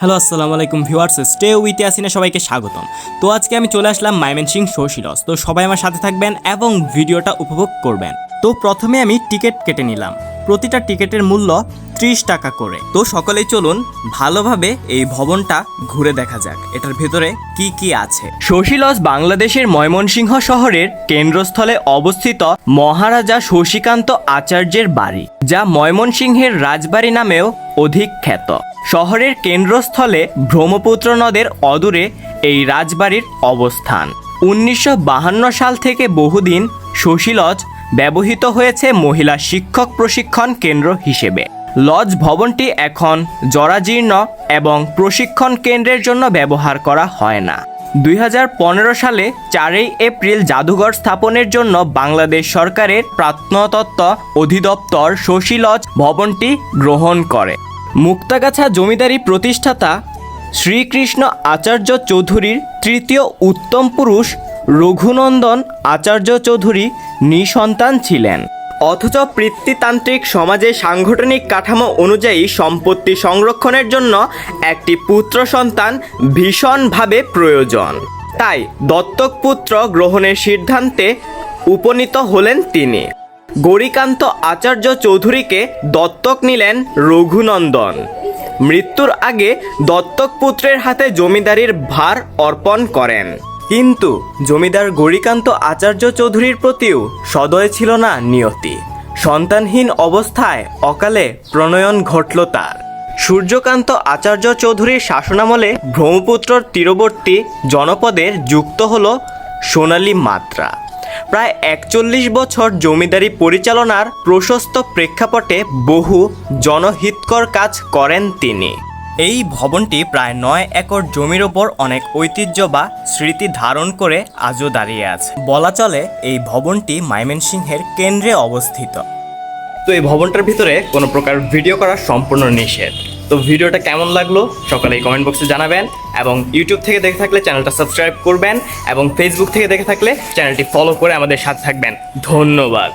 Hello আসসালামু আলাইকুম viewers, stay with ইয়াসিনে সবাইকে স্বাগতম। তো আজকে আমি চলে আসলাম ময়মনসিংহ শৌখিলজ। তো সবাই আমার সাথে থাকবেন এবং ভিডিওটা উপভোগ করবেন। তো প্রথমে আমি টিকিট কেটে নিলাম। প্রতিটা টিকিটের মূল্য 30 টাকা করে। তো সকলেই চলুন ভালোভাবে এই ভবনটা ঘুরে দেখা যাক এটার ভেতরে কি কি আছে। শৌখিলজ বাংলাদেশের ময়মনসিংহ শহরের কেন্দ্রস্থলে অবস্থিত মহারাজা শশীকান্ত আচার্যের বাড়ি, যা ময়মনসিংহের রাজবাড়ি নামেও অধিক খ্যাত। শহরের কেন্দ্রস্থলে ব্রহ্মপুত্র নদের অদূরে এই রাজবাড়ির অবস্থান। 1952 সাল থেকে বহুদিন শৌখিলজ ব্যবহৃত হয়েছে মহিলা শিক্ষক প্রশিক্ষণ কেন্দ্র হিসেবে। লজ ভবনটি এখন জরাজীর্ণ এবং প্রশিক্ষণ কেন্দ্রের জন্য ব্যবহার করা হয় না। 2015 সালে 4 এপ্রিল জাদুঘর স্থাপনের জন্য বাংলাদেশ সরকারের প্রত্নতত্ত্ব অধিদপ্তর শৌখিলজ ভবনটি গ্রহণ করে। মুক্তাগাছা জমিদারি প্রতিষ্ঠাতা শ্রীকৃষ্ণ আচার্য চৌধুরীর তৃতীয় উত্তম পুরুষ রঘুনন্দন আচার্য চৌধুরী নিঃসন্তান ছিলেন। অথচ পিতৃতান্ত্রিক সমাজে সাংগঠনিক কাঠামো অনুযায়ী সম্পত্তি সংরক্ষণের জন্য একটি পুত্র সন্তান ভীষণভাবে প্রয়োজন। তাই দত্তক পুত্র গ্রহণের সিদ্ধান্তে উপনীত হলেন তিনি। গৌরীকান্ত আচার্য চৌধুরীকে দত্তক নিলেন রঘুনন্দন। মৃত্যুর আগে দত্তক পুত্রের হাতে জমিদারির ভার অর্পণ করেন। কিন্তু জমিদার গৌরীকান্ত আচার্য চৌধুরীর প্রতিও সদয় ছিল না নিয়তি। সন্তানহীন অবস্থায় অকালে প্রণয়ন ঘটল তার। সূর্যকান্ত আচার্য চৌধুরীর শাসনামলে ব্রহ্মপুত্রর তীরবর্তী জনপদের যুক্ত হল সোনালী মাত্রা। প্রায় 41 বছর জমিদারি পরিচালনার প্রশস্ত প্রেক্ষাপটে বহু জনহিতকর কাজ করেন তিনি। এই ভবনটি প্রায় 9 একর জমির ওপর অনেক ঐতিহ্য বা স্মৃতি ধারণ করে আজও দাঁড়িয়ে আছে। বলা চলে এই ভবনটি ময়মনসিংহের কেন্দ্রে অবস্থিত। তো এই ভবনটার ভিতরে কোনো প্রকার ভিডিও করা সম্পূর্ণ নিষেধ। তো ভিডিওটা কেমন লাগলো সকলেই কমেন্ট বক্সে জানাবেন, এবং ইউটিউব থেকে দেখে থাকলে চ্যানেলটা সাবস্ক্রাইব করবেন, এবং ফেসবুক থেকে দেখে থাকলে চ্যানেলটি ফলো করে আমাদের সাথে থাকবেন। ধন্যবাদ।